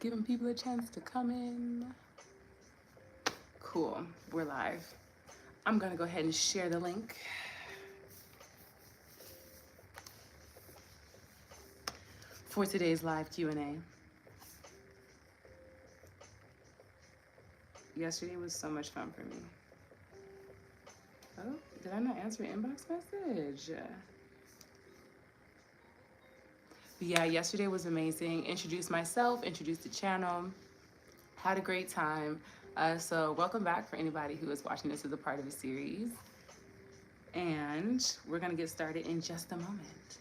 Giving people a chance to come in. Cool, we're live. I'm gonna go ahead and share the link for today's live Q&A. Yesterday was so much fun for me. Oh, did I not answer an inbox message? But yeah, yesterday was amazing. Introduced myself, introduced the channel, had a great time. So welcome back for anybody who is watching this as a part of a series. And we're gonna get started in just a moment.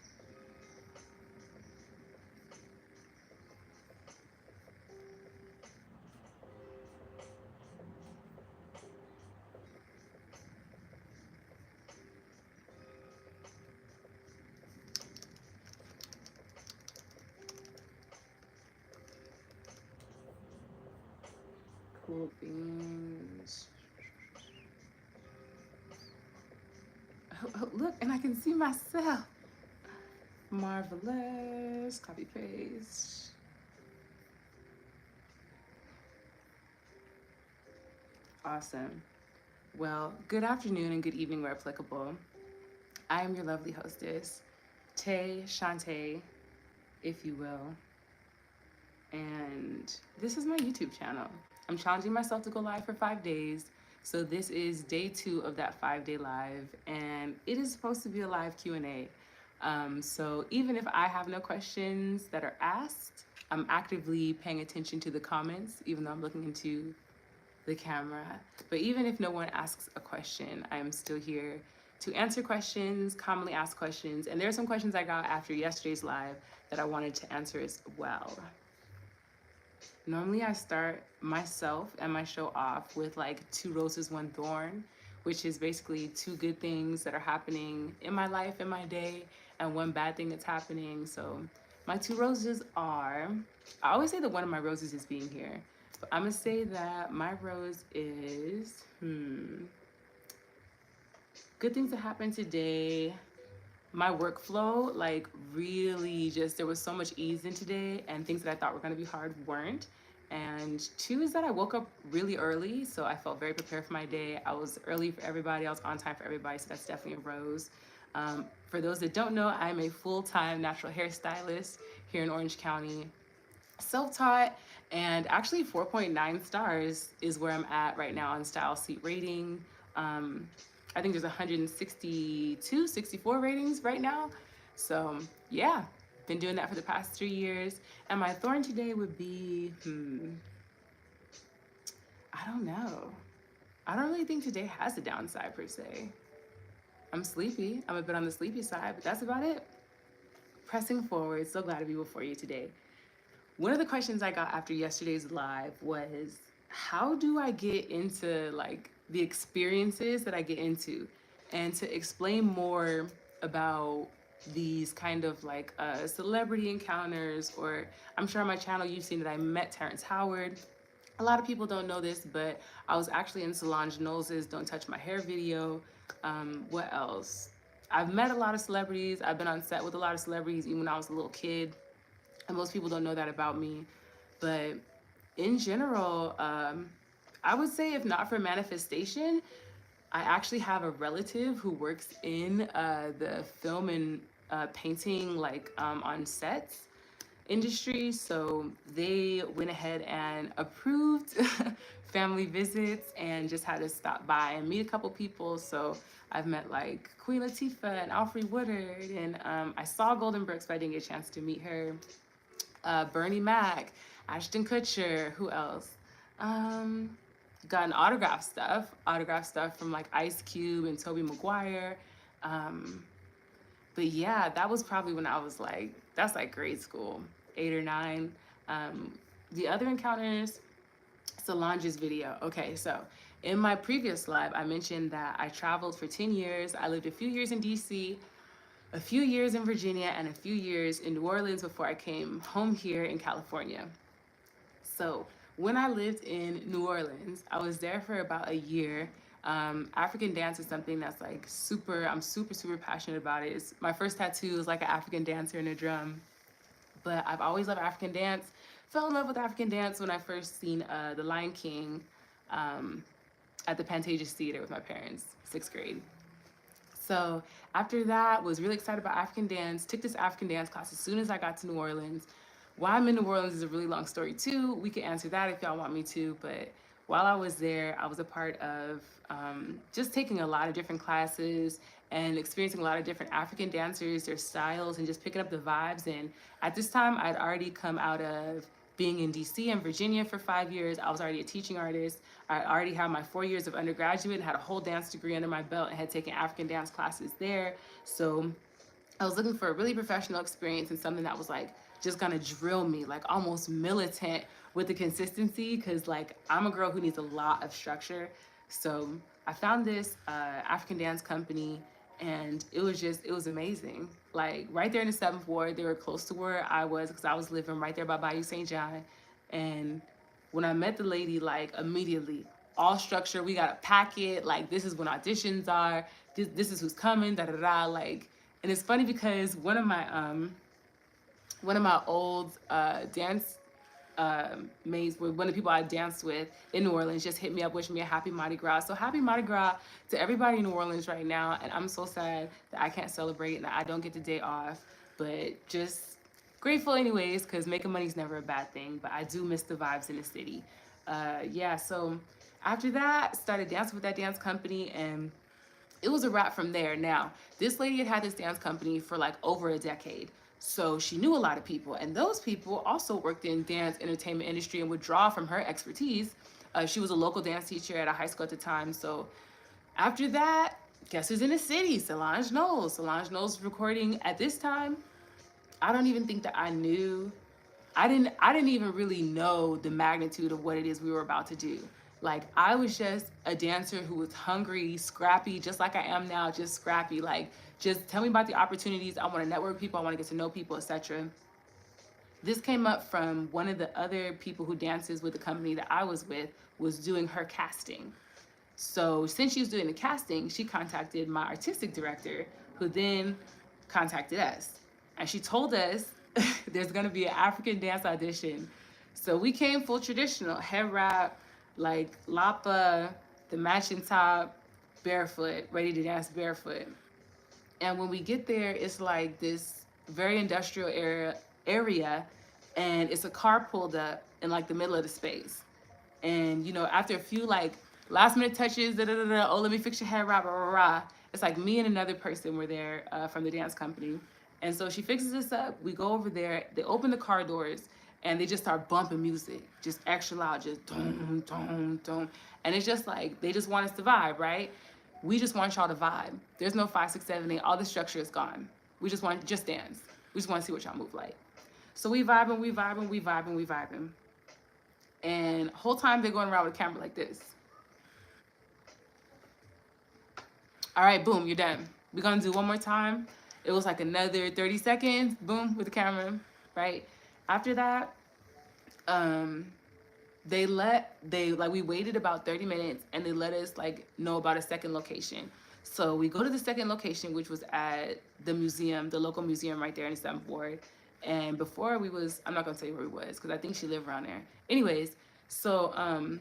Cool beans. Oh, look, and I can see myself. Marvelous. Copy paste. Awesome. Well, good afternoon and good evening where applicable. I am your lovely hostess, Tay Shantae, if you will. And this is my YouTube channel. I'm challenging myself to go live for 5 days. So this is day 2 of that 5-day live, and it is supposed to be a live Q&A. So even if I have no questions that are asked, I'm actively paying attention to the comments, even though I'm looking into the camera. But even if no one asks a question, I'm still here to answer questions, commonly asked questions. And there are some questions I got after yesterday's live that I wanted to answer as well. Normally I start myself and my show off with like 2 roses, 1 thorn, which is basically 2 good things that are happening in my life, in my day, and 1 bad thing that's happening. So my 2 roses are, I always say that one of my roses is being here, but I'm gonna say that my rose is, good things that happened today. My workflow, like really just, there was so much ease in today, and things that I thought were gonna be hard weren't. And 2 is that I woke up really early, so I felt very prepared for my day. I was early for everybody, I was on time for everybody, so that's definitely a rose. For those that don't know, I'm a full-time natural hairstylist here in Orange County, self-taught, and actually 4.9 stars is where I'm at right now on Style Seat rating. I think there's 162, 64 ratings right now. So yeah, been doing that for the past 3 years. And my thorn today would be, I don't know. I don't really think today has a downside per se. I'm sleepy. I'm a bit on the sleepy side, but that's about it. Pressing forward, so glad to be before you today. One of the questions I got after yesterday's live was, how do I get into like the experiences that I get into? And to explain more about these kind of like celebrity encounters, or I'm sure on my channel you've seen that I met Terrence Howard. A lot of people don't know this, but I was actually in Solange Knowles' Don't Touch My Hair video. What else? I've met a lot of celebrities. I've been on set with a lot of celebrities even when I was a little kid. And most people don't know that about me. But in general, I would say if not for manifestation, I actually have a relative who works in the film and painting, like on sets industry. So they went ahead and approved family visits and just had to stop by and meet a couple people. So I've met like Queen Latifah and Alfre Woodard, and I saw Golden Brooks, but I didn't get a chance to meet her. Bernie Mac, Ashton Kutcher, who else? Gotten autograph stuff from like Ice Cube and Tobey Maguire. But yeah, that was probably when I was like, that's like grade school, 8 or 9. The other encounters, Solange's video. Okay, so in my previous live, I mentioned that I traveled for 10 years. I lived a few years in DC, a few years in Virginia, and a few years in New Orleans before I came home here in California. So when I lived in New Orleans, I was there for about a year. African dance is something that's like I'm super passionate about it. My first tattoo is like an African dancer and a drum. But I've always loved African dance. Fell in love with African dance when I first seen The Lion King um, at the Pantages Theater with my parents, 6th grade. So after that, was really excited about African dance. Took this African dance class as soon as I got to New Orleans. Why I'm in New Orleans is a really long story too. We can answer that if y'all want me to. But while I was there, I was a part of just taking a lot of different classes and experiencing a lot of different African dancers, their styles, and just picking up the vibes. And at this time, I'd already come out of being in DC and Virginia for 5 years. I was already a teaching artist. I already had my 4 years of undergraduate and had a whole dance degree under my belt and had taken African dance classes there. So I was looking for a really professional experience and something that was like just gonna drill me, like almost militant with the consistency, because like I'm a girl who needs a lot of structure. So I found this African dance company, and it was amazing. Like right there in the 7th Ward, they were close to where I was because I was living right there by Bayou St. John. And when I met the lady, like immediately, all structure, we got a packet, like this is when auditions are, this is who's coming, da da da, like. And it's funny because one of my old dance mates, one of the people I danced with in New Orleans, just hit me up, wishing me a happy Mardi Gras. So happy Mardi Gras to everybody in New Orleans right now. And I'm so sad that I can't celebrate and that I don't get the day off, but just grateful anyways, because making money is never a bad thing. But I do miss the vibes in the city. Yeah, so after that, started dancing with that dance company, and it was a wrap from there. Now, this lady had had this dance company for like over a decade. So she knew a lot of people, and those people also worked in dance entertainment industry and would draw from her expertise. She was a local dance teacher at a high school at the time. So after that, guess who's in the city? Solange Knowles. Solange Knowles recording at this time. I don't even think that I knew. I didn't even really know the magnitude of what it is we were about to do. Like I was just a dancer who was hungry, scrappy, just like I am now, just scrappy. Like just tell me about the opportunities. I want to network with people, I want to get to know people, etc. This came up from one of the other people who dances with the company that I was with was doing her casting. So since she was doing the casting, she contacted my artistic director, who then contacted us. And she told us there's gonna be an African dance audition. So we came full traditional, head wrap, like lapa, the matching top, barefoot, ready to dance barefoot. And when we get there, it's like this very industrial area, and it's a car pulled up in like the middle of the space. And you know, after a few like last minute touches, da da da da, oh let me fix your hair, rah rah rah rah. It's like me and another person were there from the dance company, and so she fixes us up. We go over there. They open the car doors, and they just start bumping music, just extra loud, just dum dum dum, and it's just like they just want us to vibe, right? We just want y'all to vibe. There's no 5, 6, 7, 8. All the structure is gone. We just want just dance. We just want to see what y'all move like. So we vibing, we vibing, we vibing, we vibing. And whole time they're going around with a camera like this. All right, boom, you're done. We're gonna do one more time. It was like another 30 seconds, boom, with the camera, right? After that, we waited about 30 minutes and they let us like know about a second location. So we go to the second location, which was at the museum, the local museum right there in the 7th Ward. And before I'm not gonna tell you where we was because I think she lived around there. Anyways, so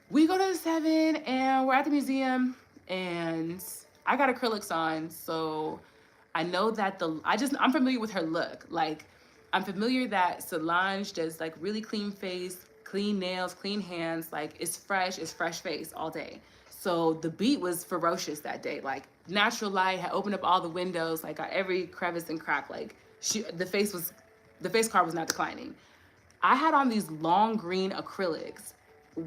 we go to the 7 and we're at the museum, and I got acrylics on, so I know that I'm familiar with her look. Like I'm familiar that Solange does like really clean face, clean nails, clean hands, like it's fresh face all day. So the beat was ferocious that day. Like natural light had opened up all the windows, like got every crevice and crack. Like the face card was not declining. I had on these long green acrylics.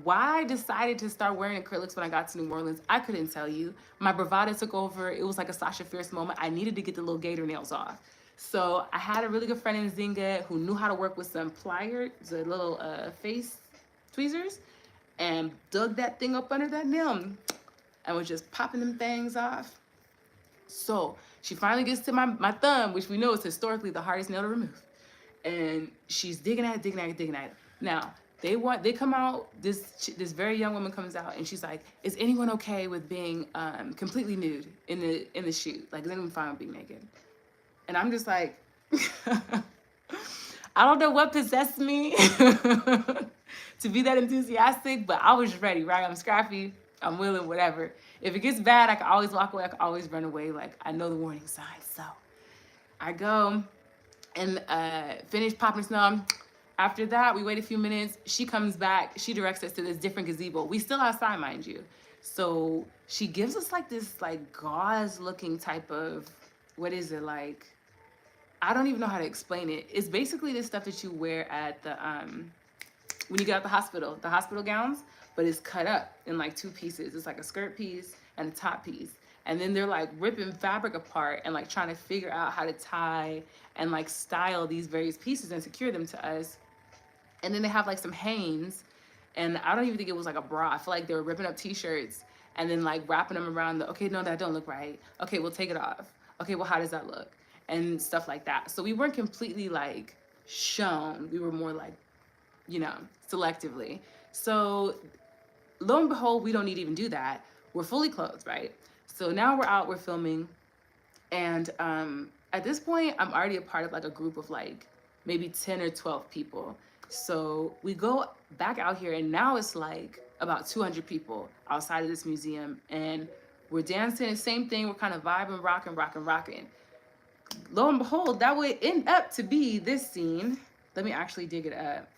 Why I decided to start wearing acrylics when I got to New Orleans, I couldn't tell you. My bravado took over. It was like a Sasha Fierce moment. I needed to get the little gator nails off. So I had a really good friend in Zinga who knew how to work with some pliers, the little face tweezers, and dug that thing up under that nail and was just popping them things off. So she finally gets to my thumb, which we know is historically the hardest nail to remove. And she's digging at it. Now, they come out, this very young woman comes out and she's like, is anyone okay with being completely nude in the shoot? Like, is anyone fine with being naked? And I'm just like, I don't know what possessed me to be that enthusiastic, but I was just ready, right? I'm scrappy, I'm willing, whatever. If it gets bad, I can always walk away, I can always run away. Like, I know the warning signs. So I go and finish popping snow. After that, we wait a few minutes. She comes back. She directs us to this different gazebo. We still outside, mind you. So she gives us like this like gauze looking type of, what is it, like, I don't even know how to explain it. It's basically the stuff that you wear at the when you get out the hospital gowns, but it's cut up in like two pieces. It's like a skirt piece and a top piece. And then they're like ripping fabric apart and like trying to figure out how to tie and like style these various pieces and secure them to us. And then they have like some Hanes, and I don't even think it was like a bra. I feel like they were ripping up t-shirts and then like wrapping them around the, okay, no, that don't look right. Okay, we'll take it off. Okay, well, how does that look? And stuff like that. So we weren't completely like shown. We were more like, you know, selectively. So lo and behold, we don't need to even do that. We're fully clothed, right? So now we're out, we're filming. And at this point, I'm already a part of like a group of like maybe 10 or 12 people. So we go back out here, and now it's like about 200 people outside of this museum. And we're dancing, the same thing. We're kind of vibing, rocking. Lo and behold, that would end up to be this scene. Let me actually dig it up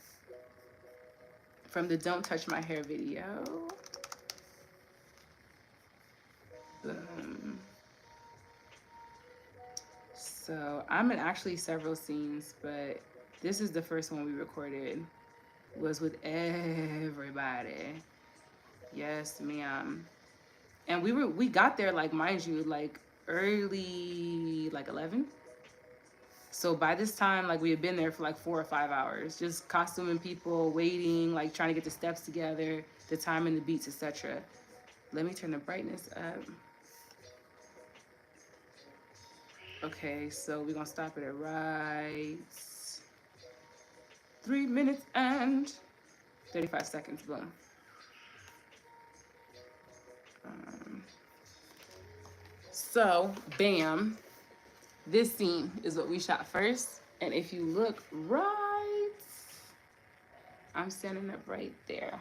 from the Don't Touch My Hair video. So I'm in actually several scenes, but this is the first one we recorded. It was with everybody. Yes, ma'am. And we got there, like, mind you, like early, like 11. So by this time, like, we had been there for like 4 or 5 hours, just costuming people, waiting, like trying to get the steps together, the time and the beats, etc. Let me turn the brightness up. Okay, so we're gonna stop it at right 3 minutes and 35 seconds. Boom. So, bam. This scene is what we shot first. And if you look right, I'm standing up right there.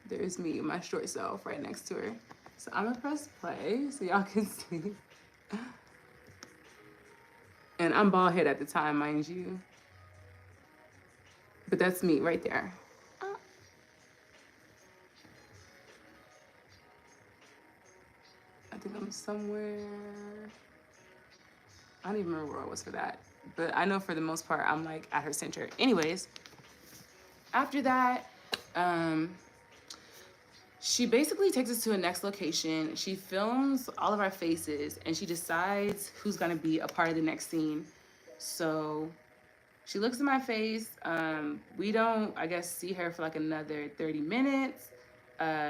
There's me, my short self, right next to her. So I'm gonna press play so y'all can see. And I'm bald head at the time, mind you. But that's me right there. I think I'm somewhere. I don't even remember where I was for that. But I know for the most part, I'm like at her center. Anyways, after that, she basically takes us to a next location. She films all of our faces and she decides who's gonna be a part of the next scene. So she looks at my face. We don't, I guess, see her for like another 30 minutes.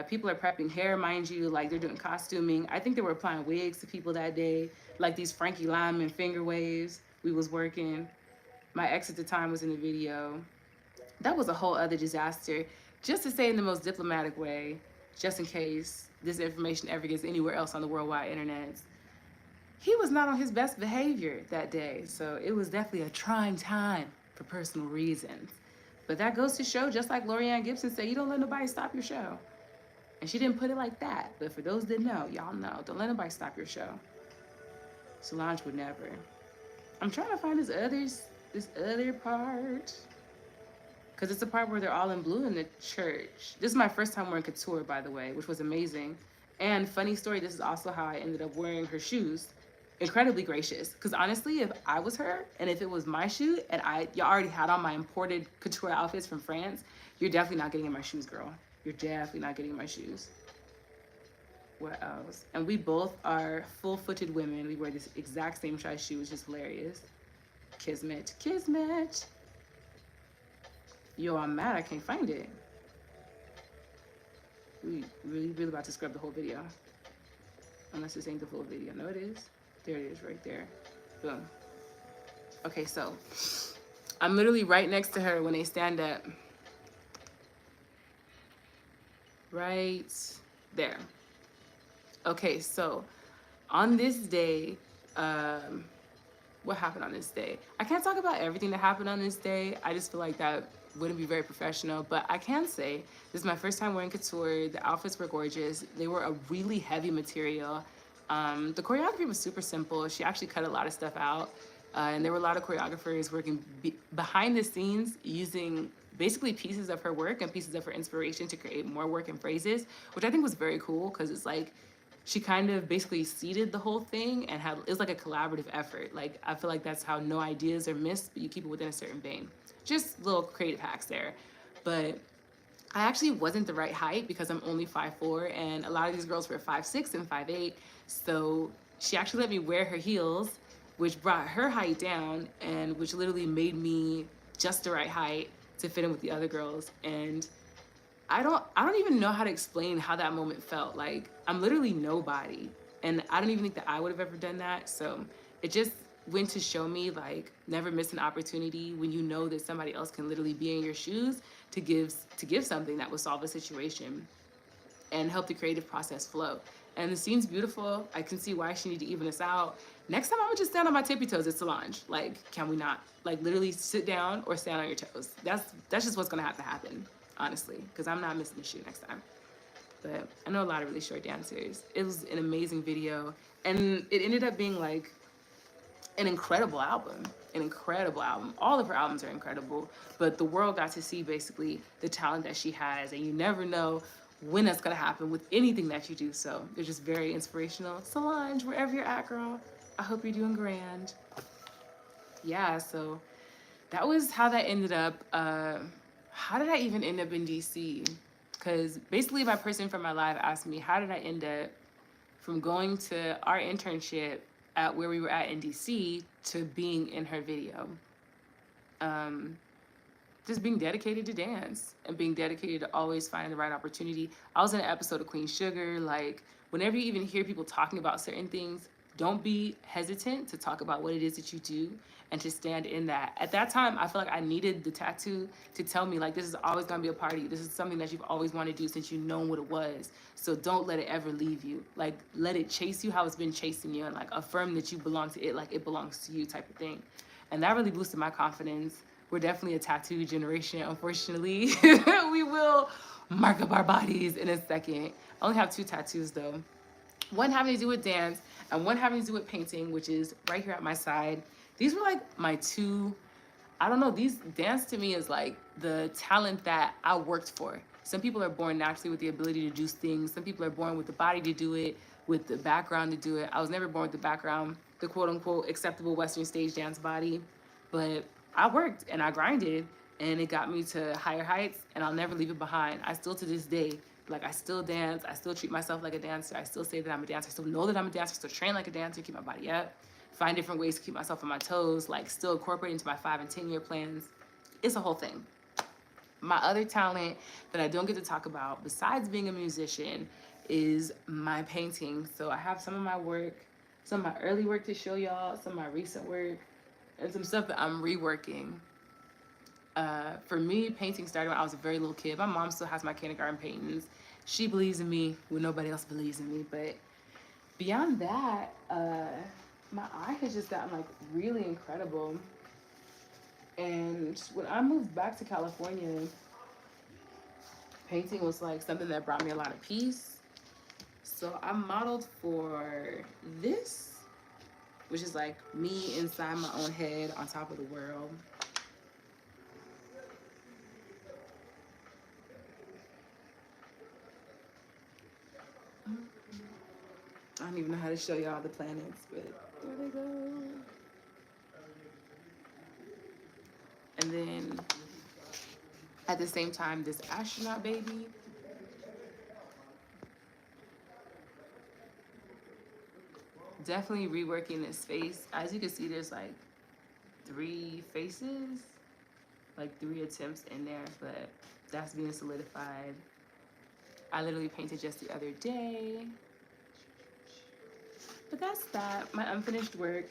People are prepping hair, mind you, like they're doing costuming. I think they were applying wigs to people that day, like these Frankie Lyman finger waves. We was working. My ex at the time was in the video. That was a whole other disaster. Just to say in the most diplomatic way, just in case this information ever gets anywhere else on the worldwide internet, he was not on his best behavior that day. So it was definitely a trying time for personal reasons. But that goes to show, just like Lorianne Gibson said, you don't let nobody stop your show. And she didn't put it like that. But for those that know, y'all know, don't let nobody stop your show. Solange would never. I'm trying to find this other part. Because it's the part where they're all in blue in the church. This is my first time wearing couture, by the way, which was amazing. And funny story, this is also how I ended up wearing her shoes. Incredibly gracious. Because honestly, if I was her, and if it was my shoe, and y'all already had on my imported couture outfits from France, you're definitely not getting in my shoes, girl. You're definitely not getting in my shoes. What else? And we both are full-footed women. We wear this exact same size shoe, which is hilarious. Kismet. Kismet. Yo, I'm mad I can't find it. We really about to scrub the whole video. Unless this ain't the full video. No, it is. There it is, right there. Boom. Okay, so I'm literally right next to her when they stand up. Right there. Okay, so on this day, Um, what happened on this day? I can't talk about everything that happened on this day. I just feel like that wouldn't be very professional, but I can say this is my first time wearing couture. The outfits were gorgeous. They were a really heavy material. The choreography was super simple. She actually cut a lot of stuff out. And there were a lot of choreographers working behind the scenes using basically pieces of her work and pieces of her inspiration to create more work and phrases, which I think was very cool because it's like she kind of basically seeded the whole thing and had it's like a collaborative effort. Like I feel like that's how no ideas are missed, but you keep it within a certain vein. Just little creative hacks there. But I actually wasn't the right height because I'm only 5'4", and a lot of these girls were 5'6" and 5'8". So she actually let me wear her heels, which brought her height down and which literally made me just the right height to fit in with the other girls. And I don't even know how to explain how that moment felt. Like I'm literally nobody, and I don't even think that I would have ever done that. So it just went to show me like never miss an opportunity when you know that somebody else can literally be in your shoes to give something that will solve a situation and help the creative process flow. And the scene's beautiful. I can see why she needed to even us out. Next time I would just stand on my tippy toes at Solange. Like, can we not? Like literally sit down or stand on your toes. That's just what's gonna have to happen, honestly, because I'm not missing the shoe next time. But I know a lot of really short dancers. It was an amazing video. And it ended up being like an incredible album. An incredible album. All of her albums are incredible, but the world got to see basically the talent that she has, and you never know when that's gonna happen with anything that you do. So they're just very inspirational. Solange, wherever you're at, girl, I hope you're doing grand. Yeah, so that was how that ended up. How did I even end up in DC? Because basically my person from my live asked me, how did I end up from going to our internship at where we were at in DC to being in her video? Just being dedicated to dance and being dedicated to always finding the right opportunity. I was in an episode of Queen Sugar. Like, whenever you even hear people talking about certain things, don't be hesitant to talk about what it is that you do and to stand in that. At that time, I feel like I needed the tattoo to tell me, like, this is always gonna be a part of you. This is something that you've always wanted to do since you've known what it was. So don't let it ever leave you. Like, let it chase you how it's been chasing you, and like affirm that you belong to it like it belongs to you, type of thing. And that really boosted my confidence. We're definitely a tattoo generation, unfortunately. We will mark up our bodies in a second. I only have 2 tattoos though. One having to do with dance and one having to do with painting, which is right here at my side. These were like my 2, I don't know, these dance to me is like the talent that I worked for. Some people are born naturally with the ability to do things. Some people are born with the body to do it, with the background to do it. I was never born with the background, the quote unquote acceptable Western stage dance body, but I worked and I grinded and it got me to higher heights, and I'll never leave it behind. I still to this day, like I still dance, I still treat myself like a dancer, I still say that I'm a dancer, I still know that I'm a dancer, still train like a dancer, keep my body up, find different ways to keep myself on my toes, like still incorporate into my 5 and 10 year plans. It's a whole thing. My other talent that I don't get to talk about besides being a musician is my painting. So I have some of my work, some of my early work to show y'all, some of my recent work, and some stuff that I'm reworking. For me, painting started when I was a very little kid. My mom still has my kindergarten paintings. She believes in me when nobody else believes in me. But beyond that, my eye has just gotten like really incredible. And when I moved back to California, painting was like something that brought me a lot of peace. So I modeled for this, which is like me inside my own head on top of the world. I don't even know how to show y'all the planets, but there they go. And then at the same time, this astronaut baby. Definitely reworking this face. As you can see, there's like 3 faces, like 3 attempts in there, but that's being solidified. I literally painted just the other day. But that's that, my unfinished work.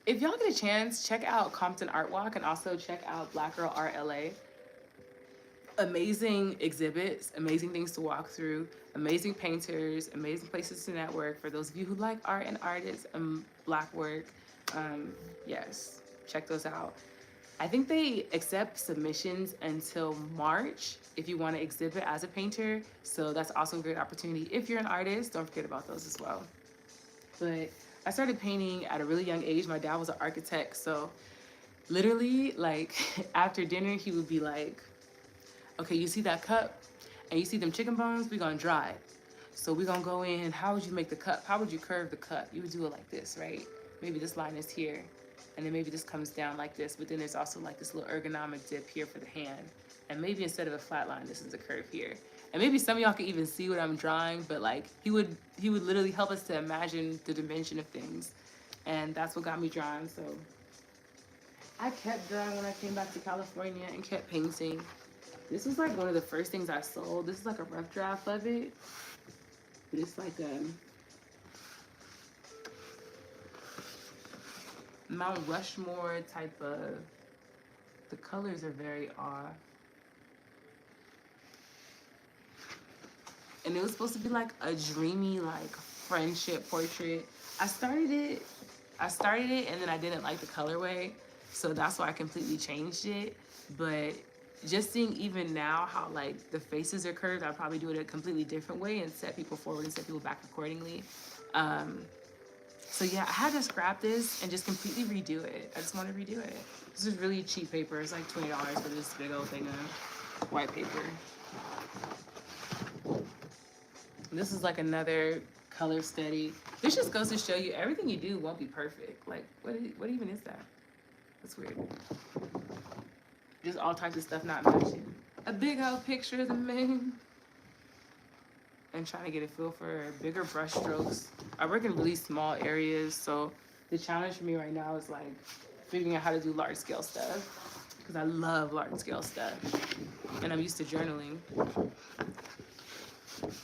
If y'all get a chance, check out Compton Art Walk and also check out Black Girl Art LA. amazing exhibits, amazing things to walk through, amazing painters, amazing places to network. For those of you who like art and artists and Black work, yes, check those out. I think they accept submissions until March if you want to exhibit as a painter. So that's also a great opportunity. If you're an artist, don't forget about those as well. But I started painting at a really young age. My dad was an architect. So literally, like after dinner, he would be like, okay, you see that cup and you see them chicken bones? We're going to dry it. So we're going to go in. How would you make the cup? How would you curve the cup? You would do it like this, right? Maybe this line is here. And then maybe this comes down like this. But then there's also like this little ergonomic dip here for the hand. And maybe instead of a flat line, this is a curve here. And maybe some of y'all can even see what I'm drawing. But like he would literally help us to imagine the dimension of things. And that's what got me drawing. So I kept drawing when I came back to California and kept painting. This was like one of the first things I sold. This is like a rough draft of it. But it's like a Mount Rushmore type of, the colors are very off. And it was supposed to be like a dreamy, like friendship portrait. I started it and then I didn't like the colorway. So that's why I completely changed it. But just seeing even now how like the faces are curved, I'll probably do it a completely different way and set people forward and set people back accordingly. So yeah, I had to scrap this and just completely redo it. I just want to redo it. This is really cheap paper. It's like $20 for this big old thing of white paper. This is like another color study. This just goes to show you everything you do won't be perfect. Like, what even is that? That's weird. Just all types of stuff not matching. A big old picture of the moon. And trying to get a feel for bigger brush strokes. I work in really small areas, so the challenge for me right now is like figuring out how to do large scale stuff, because I love large scale stuff and I'm used to journaling.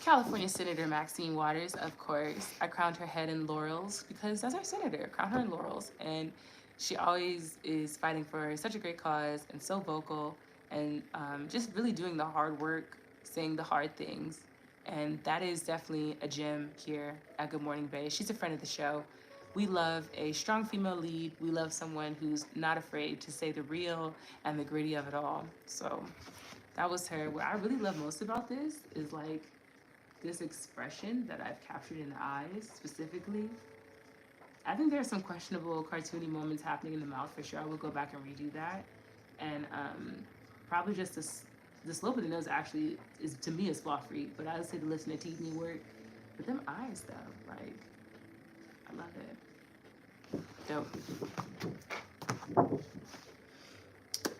California Senator Maxine Waters, of course. I crowned her head in laurels because that's our senator. Crown her in laurels, and she always is fighting for such a great cause and so vocal and just really doing the hard work, saying the hard things. And that is definitely a gem here at Good Morning Bay. She's a friend of the show. We love a strong female lead. We love someone who's not afraid to say the real and the gritty of it all. So that was her. What I really love most about this is like this expression that I've captured in the eyes specifically. I think there are some questionable cartoony moments happening in the mouth for sure. I will go back and redo that. And probably just the slope of the nose actually is, to me, is flaw free, but I would say the lips and the teeth need work. But them eyes though, like, I love it. Dope.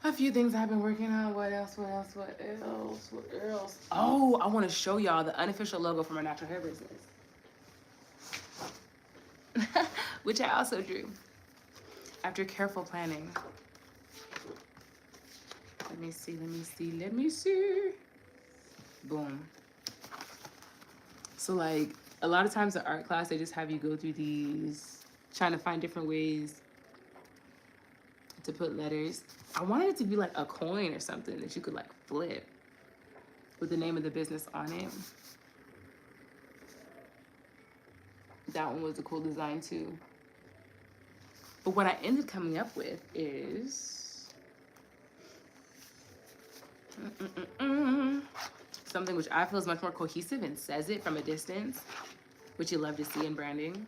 A few things I've been working on. What else? Oh, I want to show y'all the unofficial logo for my natural hair business. Which I also drew after careful planning. Let me see. Boom. So like a lot of times in art class, they just have you go through these, trying to find different ways to put letters. I wanted it to be like a coin or something that you could like flip with the name of the business on it. That one was a cool design too. But what I ended coming up with is something which I feel is much more cohesive and says it from a distance, which you love to see in branding.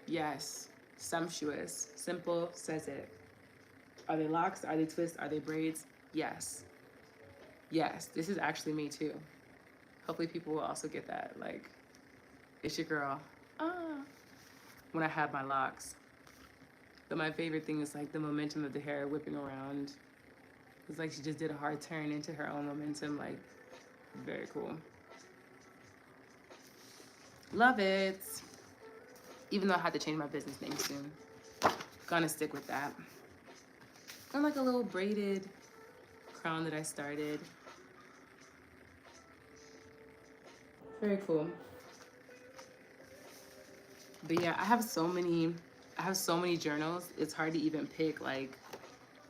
Yes, sumptuous, simple, says it. Are they locks? Are they twists? Are they braids? Yes. Yes, this is actually me too. Hopefully people will also get that. Like, it's your girl. When I have my locks. But my favorite thing is like the momentum of the hair whipping around. It's like she just did a hard turn into her own momentum. Like, very cool. Love it. Even though I had to change my business name soon. Gonna stick with that. And like a little braided crown that I started. Very cool. But yeah, I have so many journals. It's hard to even pick like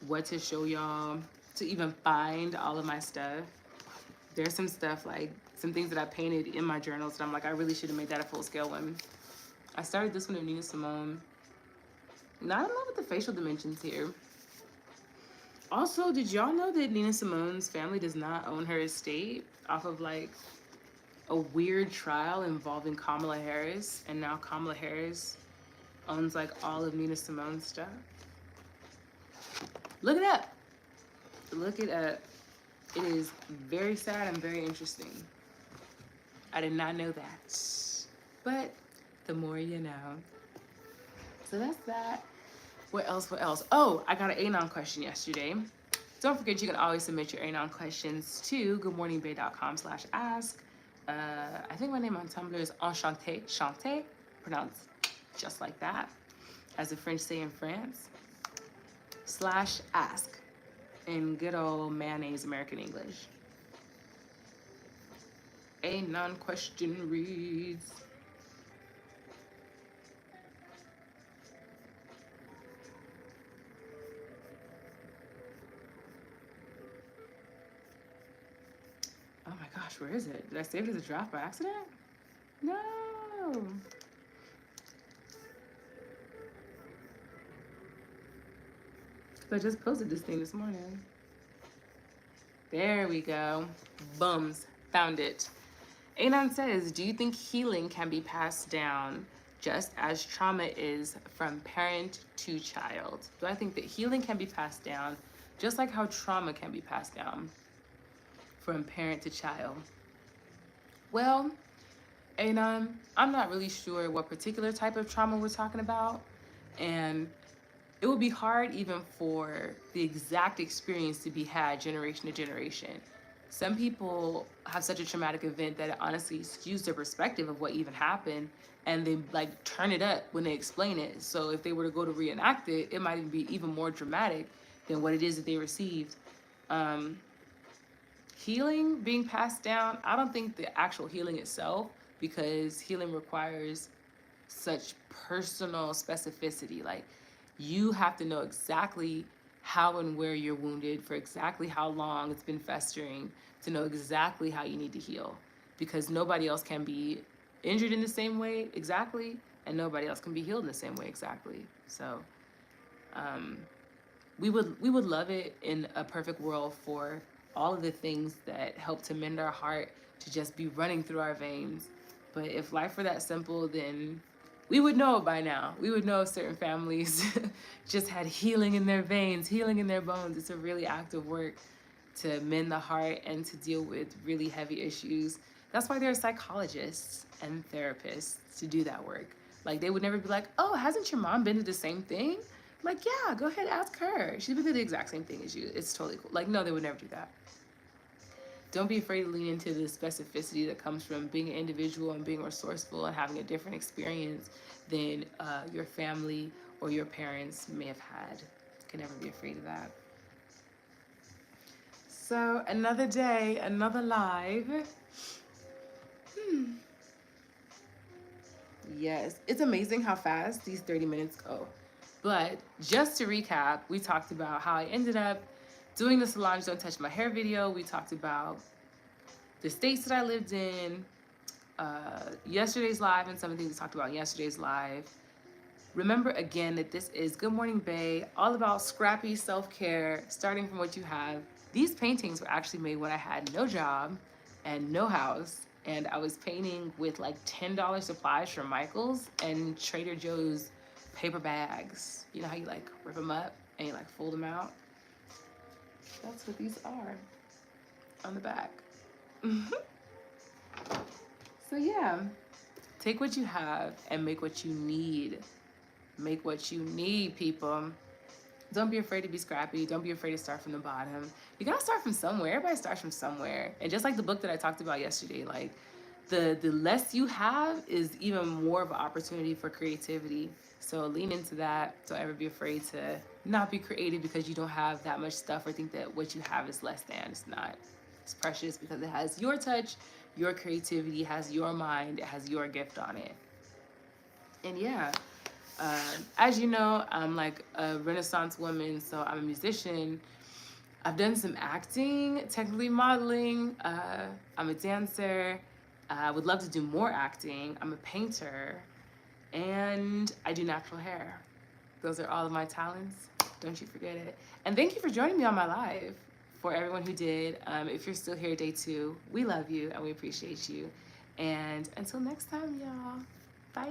what to show y'all to even find all of my stuff. There's some stuff like some things that I painted in my journals that I'm like, I really should have made that a full scale one. I started this one of Nina Simone. Not in love with the facial dimensions here. Also, did y'all know that Nina Simone's family does not own her estate off of like a weird trial involving Kamala Harris, and now Kamala Harris owns like all of Nina Simone's stuff? Look it up. Look it up. It is very sad and very interesting. I did not know that. But the more you know. So that's that. What else? What else? Oh, I got an Anon question yesterday. Don't forget you can always submit your Anon questions to goodmorningbay.com/ask. I think my name on Tumblr is Enchanté, Chanté, pronounced just like that, as the French say in France, /ask in good old mayonnaise American English. Anon question reads, oh my gosh, where is it? Did I save it as a draft by accident? No. I just posted this thing this morning. There we go. Bums. Found it. Anon says, do you think healing can be passed down just as trauma is from parent to child? Do I think that healing can be passed down just like how trauma can be passed down from parent to child? Well, Anon, I'm not really sure what particular type of trauma we're talking about. And it would be hard even for the exact experience to be had generation to generation. Some people have such a traumatic event that it honestly skews their perspective of what even happened, and they like turn it up when they explain it. So if they were to go to reenact it, it might even be even more dramatic than what it is that they received. Healing being passed down, I don't think the actual healing itself, because healing requires such personal specificity. Like, you have to know exactly how and where you're wounded, for exactly how long it's been festering, to know exactly how you need to heal. Because nobody else can be injured in the same way exactly, and nobody else can be healed in the same way exactly. So we would love it in a perfect world for all of the things that help to mend our heart to just be running through our veins. But if life were that simple, then we would know it by now. We would know if certain families just had healing in their veins, healing in their bones. It's a really active work to mend the heart and to deal with really heavy issues. That's why there are psychologists and therapists to do that work. Like, they would never be like, oh, hasn't your mom been to the same thing? Like, yeah, go ahead, ask her. She's been through the exact same thing as you. It's totally cool. Like, no, they would never do that. Don't be afraid to lean into the specificity that comes from being an individual and being resourceful and having a different experience than your family or your parents may have had. Can never be afraid of that. So another day, another live. Yes, it's amazing how fast these 30 minutes go. But just to recap, we talked about how I ended up doing the Solange Don't Touch My Hair video. We talked about the states that I lived in, yesterday's live, and some of the things we talked about in yesterday's live. Remember again that this is Good Morning Bay, all about scrappy self-care, starting from what you have. These paintings were actually made when I had no job and no house, and I was painting with like $10 supplies from Michael's and Trader Joe's paper bags. You know how you like rip them up and you like fold them out? That's what these are on the back. So yeah, take what you have and make what you need. Make what you need, people. Don't be afraid to be scrappy. Don't be afraid to start from the bottom. You gotta start from somewhere. Everybody starts from somewhere. And just like the book that I talked about yesterday, like the less you have is even more of an opportunity for creativity. So lean into that. Don't ever be afraid to not be creative because you don't have that much stuff or think that what you have is less than. It's not. It's precious because it has your touch, your creativity, has your mind, it has your gift on it. And yeah, as you know, I'm like a Renaissance woman, so I'm a musician. I've done some acting, technically modeling. I'm a dancer. I would love to do more acting. I'm a painter, and I do natural hair. Those are all of my talents. Don't you forget it. And thank you for joining me on my live. For everyone who did, if you're still here day 2, we love you and we appreciate you. And until next time, y'all. Bye.